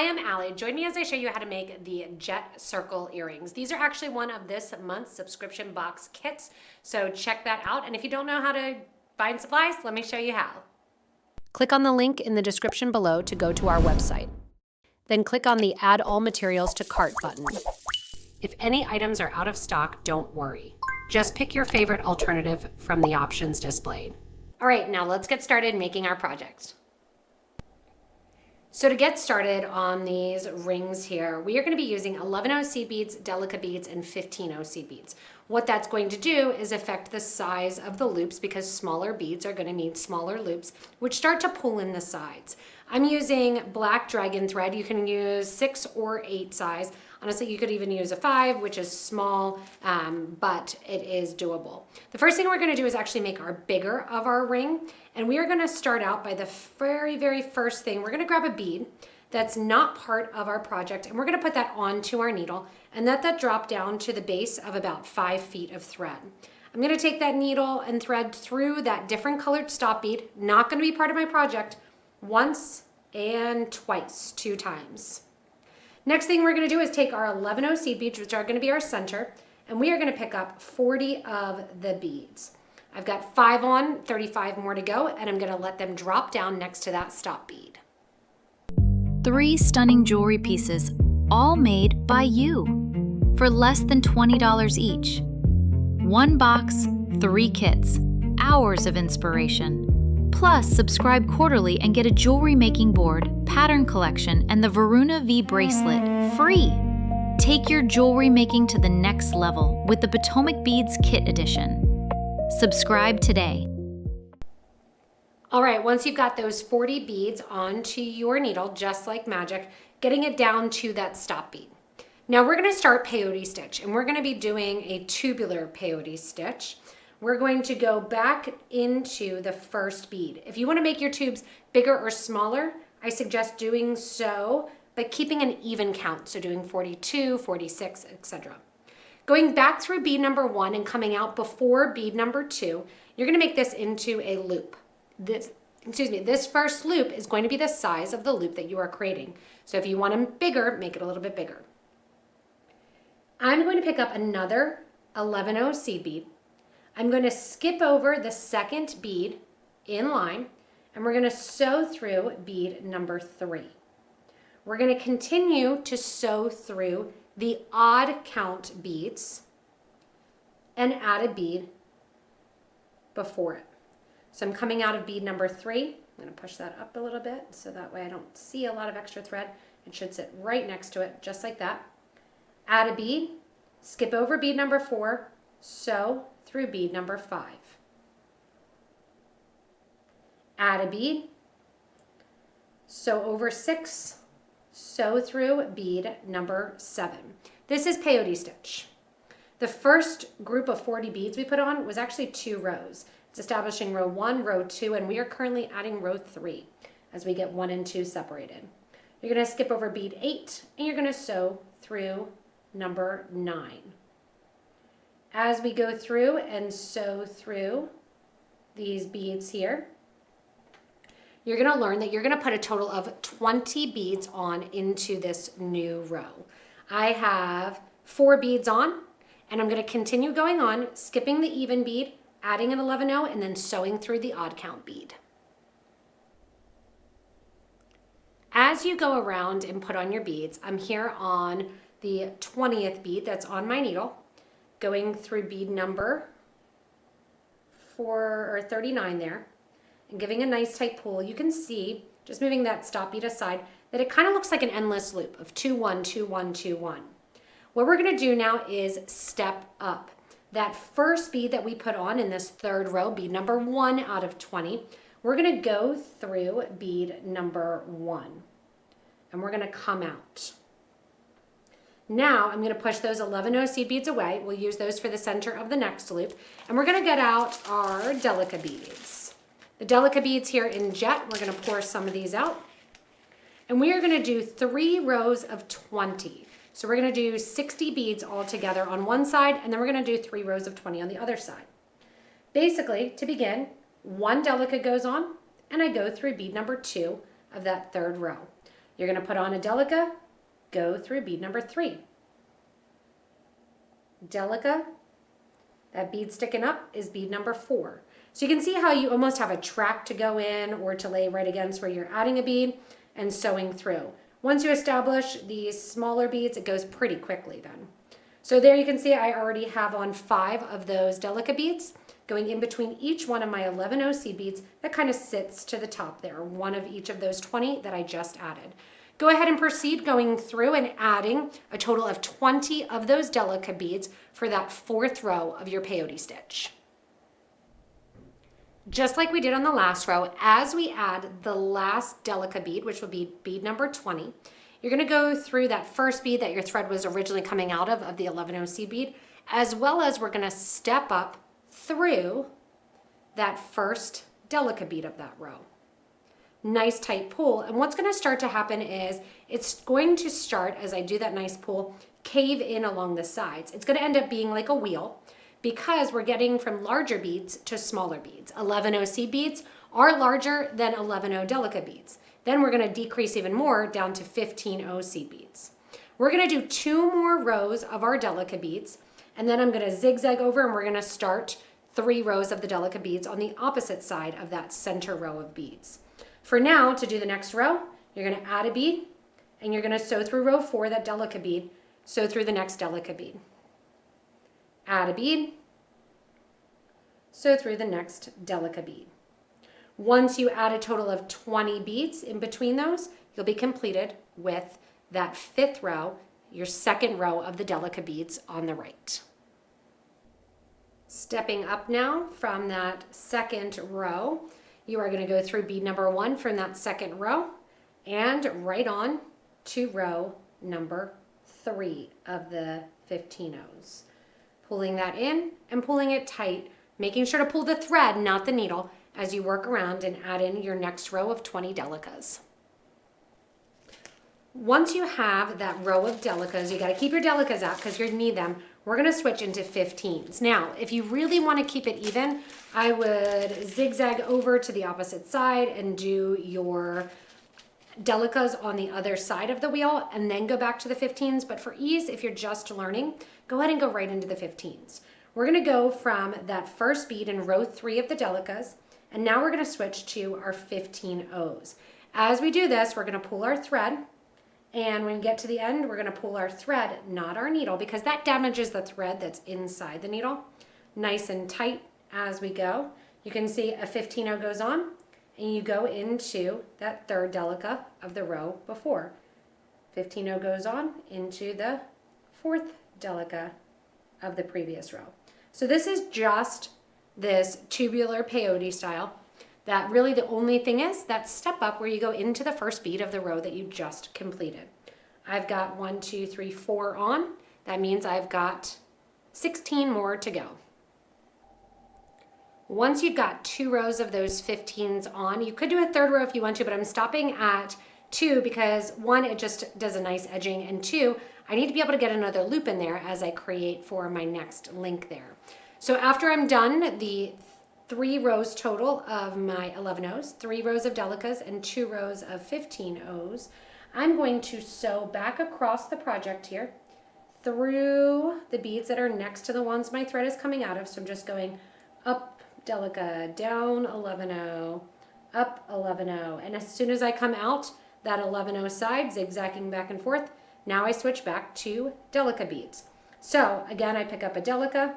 Hi, I'm Allie. Join me as I show you how to make the jet circle earrings. These are actually one of this month's subscription box kits, so check that out. And if you don't know how to find supplies, let me show you how. Click on the link in the description below to go to our website. Then click on the Add All Materials to Cart button. If any items are out of stock, don't worry. Just pick your favorite alternative from the options displayed. All right, now let's get started making our project. So to get started on these rings here, we are going to be using 11 OC beads, Delica beads, and 15 OC beads. What that's going to do is affect the size of the loops because smaller beads are going to need smaller loops, which start to pull in the sides. I'm using black dragon thread. You can use 6 or 8 size. Honestly, you could even use a 5, which is small, but it is doable. The first thing we're going to do is actually make our bigger of our ring. And we are going to start out by the very first thing. We're going to grab a bead that's not part of our project, and we're going to put that onto our needle and let that drop down to the base of about 5 feet of thread. I'm going to take that needle and thread through that different colored stop bead, not going to be part of my project, once and twice, 2 times. Next thing we're going to do is take our 11 OC beads, which are going to be our center, and we are going to pick up 40 of the beads. I've got 5 on, 35 more to go, and I'm going to let them drop down next to that stop bead. 3 stunning jewelry pieces, all made by you, for less than $20 each. 1 box, 3 kits, hours of inspiration. Plus, subscribe quarterly and get a jewelry making board, pattern collection, and the Varuna V bracelet free. Take your jewelry making to the next level with the PotomacBeads Kit Edition. Subscribe today. All right, once you've got those 40 beads onto your needle, just like magic, getting it down to that stop bead. Now we're going to start peyote stitch, and we're going to be doing a tubular peyote stitch. We're going to go back into the first bead. If you want to make your tubes bigger or smaller, I suggest doing so, but keeping an even count, so doing 42, 46, etc. Going back through bead number 1 and coming out before bead number 2, you're going to make this into a loop. This first loop is going to be the size of the loop that you are creating. So if you want them bigger, make it a little bit bigger. I'm going to pick up another 11 OC bead. I'm going to skip over the second bead in line, and we're going to sew through bead number 3. We're going to continue to sew through the odd count beads and add a bead before it. So I'm coming out of bead number 3. I'm going to push that up a little bit so that way I don't see a lot of extra thread. It should sit right next to it, just like that. Add a bead, skip over bead number 4, sew through bead number 5. Add a bead, sew over 6, sew through bead number 7. This is peyote stitch. The first group of 40 beads we put on was actually 2 rows. It's establishing row 1, row 2, and we are currently adding row 3 as we get 1 and 2 separated. You're going to skip over bead 8 and you're going to sew through number 9. As we go through and sew through these beads here, you're going to learn that you're going to put a total of 20 beads on into this new row. I have 4 beads on, and I'm going to continue going on, skipping the even bead, adding an 11-0, and then sewing through the odd count bead. As you go around and put on your beads, I'm here on the 20th bead that's on my needle, going through bead number 39 there, and giving a nice tight pull. You can see, just moving that stop bead aside, that it kind of looks like an endless loop of 2, 1, 2, 1, 2, 1. What we're going to do now is step up. That first bead that we put on in this 3rd row, bead number 1 out of 20, we're going to go through bead number 1, and we're going to come out. Now I'm going to push those 11 OC beads away. We'll use those for the center of the next loop, and we're going to get out our Delica beads. The Delica beads here in jet, we're going to pour some of these out, and we are going to do 3 rows of 20. So we're going to do 60 beads all together on one side, and then we're going to do 3 rows of 20 on the other side. Basically, to begin, 1 Delica goes on, and I go through bead number 2 of that 3rd row. You're going to put on a Delica, go through bead number 3. Delica, that bead sticking up is bead number 4. So you can see how you almost have a track to go in or to lay right against where you're adding a bead and sewing through. Once you establish these smaller beads, it goes pretty quickly then. So there you can see I already have on 5 of those Delica beads going in between each one of my 11 OC beads that kind of sits to the top there, one of each of those 20 that I just added. Go ahead and proceed going through and adding a total of 20 of those Delica beads for that 4th row of your peyote stitch. Just like we did on the last row, as we add the last Delica bead, which will be bead number 20, you're going to go through that first bead that your thread was originally coming out of the 11 OC bead, as well as we're going to step up through that first Delica bead of that row. Nice tight pull, and what's going to start to happen is it's going to start, as I do that nice pull, cave in along the sides. It's going to end up being like a wheel because we're getting from larger beads to smaller beads. 11 OC beads are larger than 11 O Delica beads. Then we're going to decrease even more down to 15 OC beads. We're going to do 2 more rows of our Delica beads, and then I'm going to zigzag over and we're going to start 3 rows of the Delica beads on the opposite side of that center row of beads. For now, to do the next row, you're going to add a bead and you're going to sew through row 4, that Delica bead, sew through the next Delica bead. Add a bead, sew through the next Delica bead. Once you add a total of 20 beads in between those, you'll be completed with that 5th row, your 2nd row of the Delica beads on the right. Stepping up now from that 2nd row, you are going to go through bead number 1 from that 2nd row and right on to row number 3 of the 15 O's. Pulling that in and pulling it tight, making sure to pull the thread, not the needle, as you work around and add in your next row of 20 Delicas. Once you have that row of Delicas, you got to keep your Delicas out because you're going to need them. We're going to switch into 15s. Now, if you really want to keep it even, I would zigzag over to the opposite side and do your Delicas on the other side of the wheel and then go back to the 15s. But for ease, if you're just learning, go ahead and go right into the 15s. We're going to go from that first bead in row 3 of the Delicas, and now we're going to switch to our 15 O's. As we do this, we're going to pull our thread, and when we get to the end, we're going to pull our thread, not our needle, because that damages the thread that's inside the needle. Nice and tight as we go. You can see a 15 O goes on, and you go into that 3rd Delica of the row before. 15 O goes on into the 4th Delica of the previous row. So this is just this tubular peyote style. That really the only thing is that step up where you go into the first bead of the row that you just completed. I've got 1, 2, 3, 4 on. That means I've got 16 more to go. Once you've got 2 rows of those 15s on, you could do a 3rd row if you want to, but I'm stopping at 2 because 1, it just does a nice edging, and 2, I need to be able to get another loop in there as I create for my next link there. So after I'm done the 3 rows total of my 11 O's, 3 rows of Delicas and 2 rows of 15 O's, I'm going to sew back across the project here through the beads that are next to the ones my thread is coming out of. So I'm just going up Delica, down 11 O, up 11 O, and as soon as I come out that 11 O side, zigzagging back and forth, now I switch back to Delica beads. So again, I pick up a Delica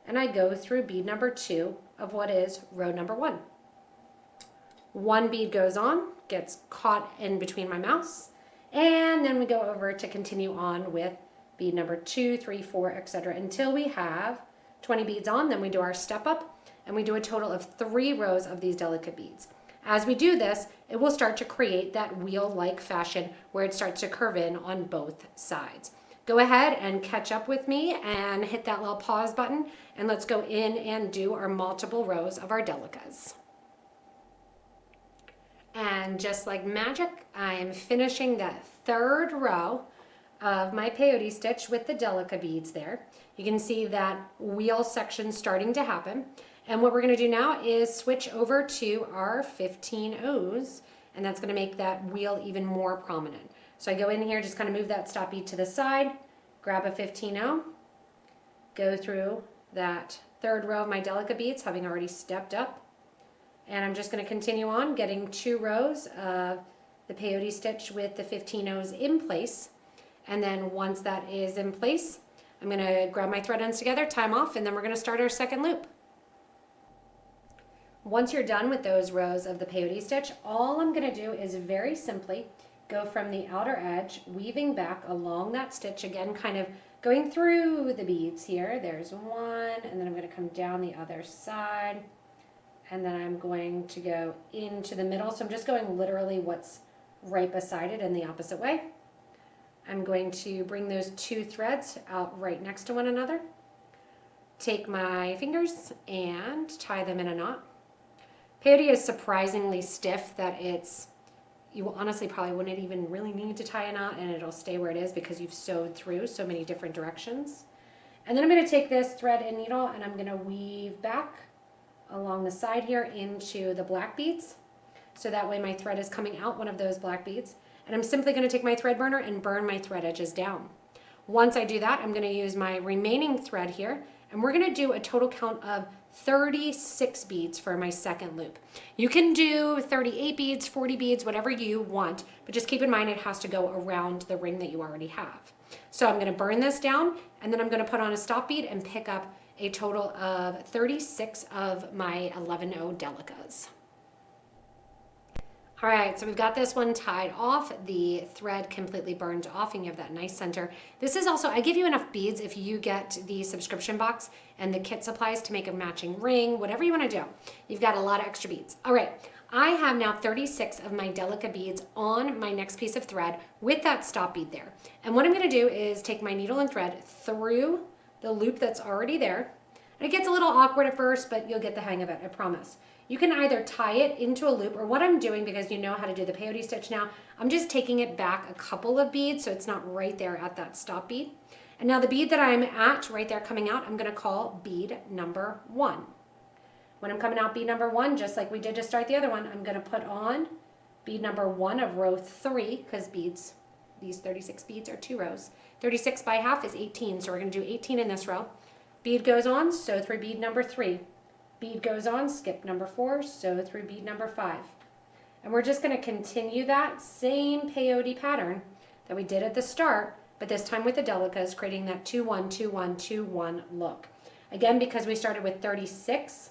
and I go through bead number 2 of what is row number 1. 1 bead goes on, gets caught in between my mouse, and then we go over to continue on with bead number 2, 3, 4, etc. until we have 20 beads on. Then we do our step up and we do a total of 3 rows of these Delica beads. As we do this, it will start to create that wheel-like fashion where it starts to curve in on both sides. Go ahead and catch up with me and hit that little pause button, and let's go in and do our multiple rows of our Delicas. And just like magic, I am finishing that 3rd row of my peyote stitch with the Delica beads there. You can see that wheel section starting to happen. And what we're going to do now is switch over to our 15 O's and that's gonna make that wheel even more prominent. So I go in here, just kind of move that stop bead to the side, grab a 15-0, go through that third row of my Delica beads, having already stepped up. And I'm just going to continue on getting 2 rows of the peyote stitch with the 15-0s in place. And then once that is in place, I'm going to grab my thread ends together, tie them off, and then we're going to start our second loop. Once you're done with those rows of the peyote stitch, all I'm going to do is very simply go from the outer edge, weaving back along that stitch, again kind of going through the beads here. There's one, and then I'm going to come down the other side, and then I'm going to go into the middle. So I'm just going literally what's right beside it in the opposite way. I'm going to bring those 2 threads out right next to one another, take my fingers and tie them in a knot. Peyote is surprisingly stiff that you honestly probably wouldn't even really need to tie a knot, and it'll stay where it is because you've sewed through so many different directions. And then I'm going to take this thread and needle and I'm going to weave back along the side here into the black beads. So that way my thread is coming out one of those black beads. And I'm simply going to take my thread burner and burn my thread edges down. Once I do that, I'm going to use my remaining thread here, and we're going to do a total count of 36 beads for my second loop. You can do 38 beads, 40 beads, whatever you want, but just keep in mind it has to go around the ring that you already have. So I'm going to burn this down, and then I'm going to put on a stop bead and pick up a total of 36 of my 11-0 Delicas. All right, so we've got this one tied off, the thread completely burned off, and you have that nice center. This is also, I give you enough beads if you get the subscription box and the kit supplies to make a matching ring, whatever you want to do. You've got a lot of extra beads. All right, I have now 36 of my Delica beads on my next piece of thread with that stop bead there. And what I'm going to do is take my needle and thread through the loop that's already there. And it gets a little awkward at first, but you'll get the hang of it, I promise. You can either tie it into a loop, or what I'm doing, because you know how to do the peyote stitch now, I'm just taking it back a couple of beads so it's not right there at that stop bead. And now the bead that I'm at right there coming out, I'm going to call bead number 1. When I'm coming out bead number 1, just like we did to start the other one, I'm going to put on bead number 1 of row 3, because beads, these 36 beads are 2 rows. 36 by half is 18, so we're going to do 18 in this row. Bead goes on, sew through bead number 3. Bead goes on, skip number 4, sew through bead number 5. And we're just going to continue that same peyote pattern that we did at the start, but this time with the Delicas, creating that 2-1, 2-1, 2-1 look. Again, because we started with 36,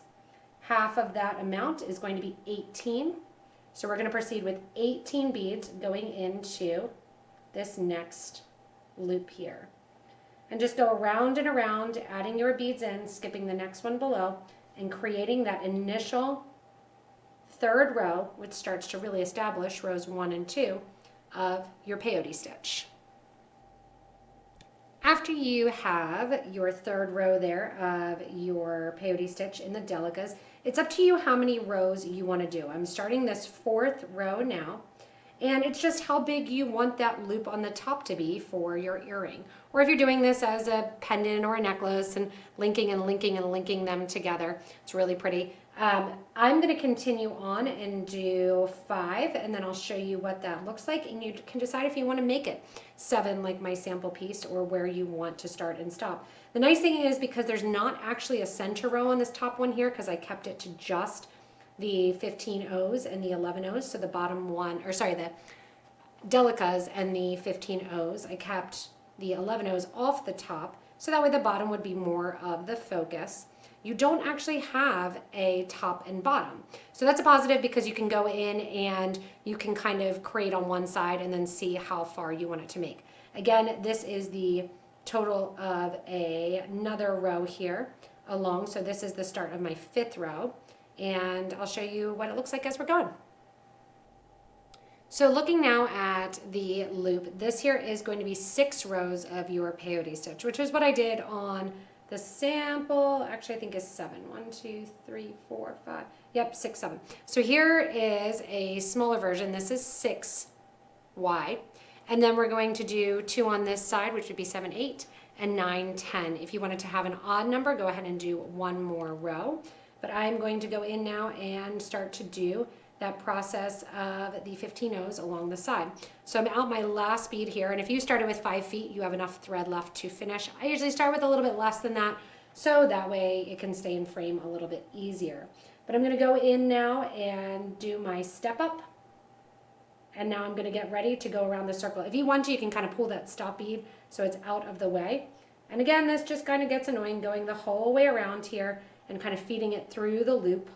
half of that amount is going to be 18. So we're going to proceed with 18 beads going into this next loop here. And just go around and around, adding your beads in, skipping the next one below, and creating that initial third row, which starts to really establish rows 1 and 2 of your peyote stitch. After you have your third row there of your peyote stitch in the Delicas, it's up to you how many rows you want to do. I'm starting this 4th row now, and it's just how big you want that loop on the top to be for your earring. Or if you're doing this as a pendant or a necklace and linking and linking and linking them together, it's really pretty. I'm going to continue on and do 5, and then I'll show you what that looks like, and you can decide if you want to make it 7 like my sample piece, or where you want to start and stop. The nice thing is, because there's not actually a center row on this top one here, because I kept it to just the 15 O's and the 11 O's, so the bottom one, or sorry, the Delicas and the 15 O's, I kept the 11 O's off the top, so that way the bottom would be more of the focus. You don't actually have a top and bottom. So that's a positive, because you can go in and you can kind of create on one side and then see how far you want it to make. Again, this is the total of another row here along. So this is the start of my 5th row, and I'll show you what it looks like as we're going. So looking now at the loop, this here is going to be 6 rows of your peyote stitch, which is what I did on the sample. Actually, I think is 7. 1, 2, 3, 4, 5. Yep, 6, 7. So here is a smaller version. This is 6 wide. And then we're going to do 2 on this side, which would be 7, 8, and 9, 10. If you wanted to have an odd number, go ahead and do 1 more row. But I'm going to go in now and start to do that process of the 15 O's along the side. So I'm out my last bead here, and if you started with 5 feet, you have enough thread left to finish. I usually start with a little bit less than that, so that way it can stay in frame a little bit easier. But I'm gonna go in now and do my step up. And now I'm going to get ready to go around the circle. If you want to, you can kind of pull that stop bead so it's out of the way. And again, this just kind of gets annoying going the whole way around here and kind of feeding it through the loop.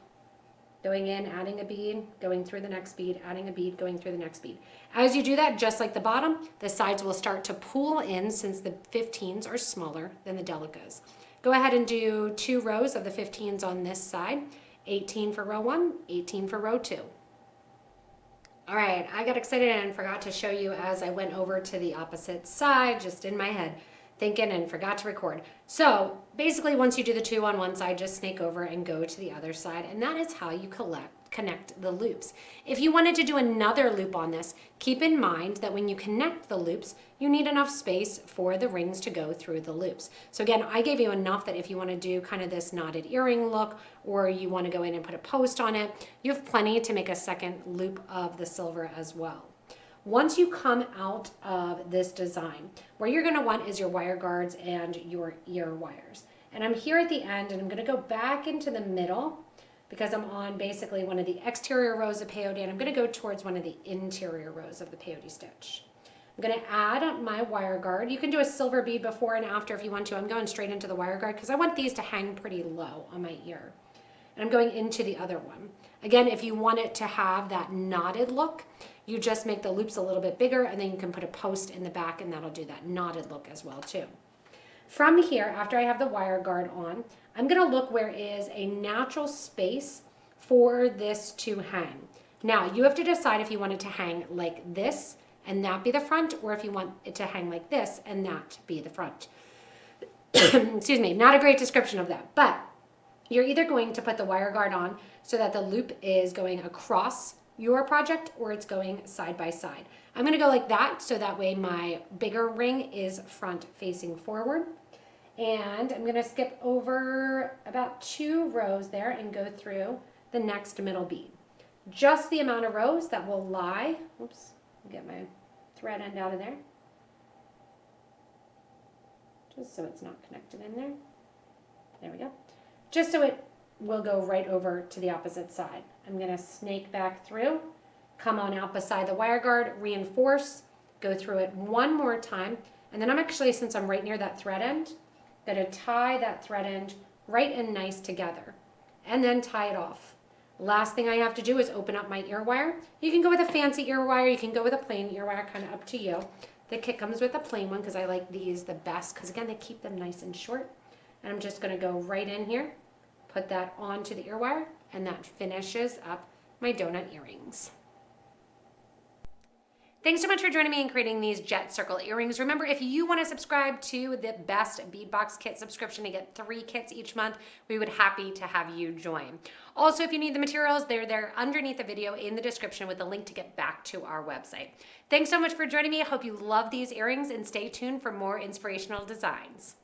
Going in, adding a bead, going through the next bead, adding a bead, going through the next bead. As you do that, just like the bottom, the sides will start to pull in since the 15s are smaller than the Delicas. Go ahead and do 2 rows of the 15s on this side. 18 for row 1, 18 for row 2. All right, I got excited and forgot to show you as I went over to the opposite side, just in my head, thinking, and forgot to record. So basically, once you do the 2 on one side, just snake over and go to the other side, and that is how you connect the loops. If you wanted to do another loop on this, keep in mind that when you connect the loops, you need enough space for the rings to go through the loops. So again, I gave you enough that if you want to do kind of this knotted earring look, or you want to go in and put a post on it, you have plenty to make a second loop of the silver as well. Once you come out of this design, what you're going to want is your wire guards and your ear wires. And I'm here at the end, and I'm going to go back into the middle because I'm on basically one of the exterior rows of peyote, and I'm going to go towards one of the interior rows of the peyote stitch. I'm going to add my wire guard. You can do a silver bead before and after if you want to. I'm going straight into the wire guard because I want these to hang pretty low on my ear. And I'm going into the other one. Again, if you want it to have that knotted look, you just make the loops a little bit bigger, and then you can put a post in the back, and that'll do that knotted look as well too. From here, after I have the wire guard on, I'm going to look where is a natural space for this to hang. Now, you have to decide if you want it to hang like this and that be the front, or if you want it to hang like this and that be the front. Excuse me, not a great description of that, but you're either going to put the wire guard on so that the loop is going across your project, or it's going side by side. I'm going to go like that, so that way my bigger ring is front facing forward. And I'm going to skip over about 2 rows there and go through the next middle bead. Just the amount of rows that will lie. Oops, I'll get my thread end out of there. Just so it's not connected in there. There we go. Just so it will go right over to the opposite side. I'm going to snake back through, come on out beside the wire guard, reinforce, go through it one more time, and then I'm actually, since I'm right near that thread end, going to tie that thread end right and nice together, and then tie it off. Last thing I have to do is open up my ear wire. You can go with a fancy ear wire, you can go with a plain ear wire, kind of up to you. The kit comes with a plain one because I like these the best, because again, they keep them nice and short. And I'm just going to go right in here, put that onto the ear wire, and that finishes up my donut earrings. Thanks so much for joining me in creating these jet circle earrings. Remember, if you want to subscribe to the best beadbox kit subscription and get 3 kits each month, we would be happy to have you join. Also, if you need the materials, they're there underneath the video in the description with a link to get back to our website. Thanks so much for joining me. I hope you love these earrings, and stay tuned for more inspirational designs.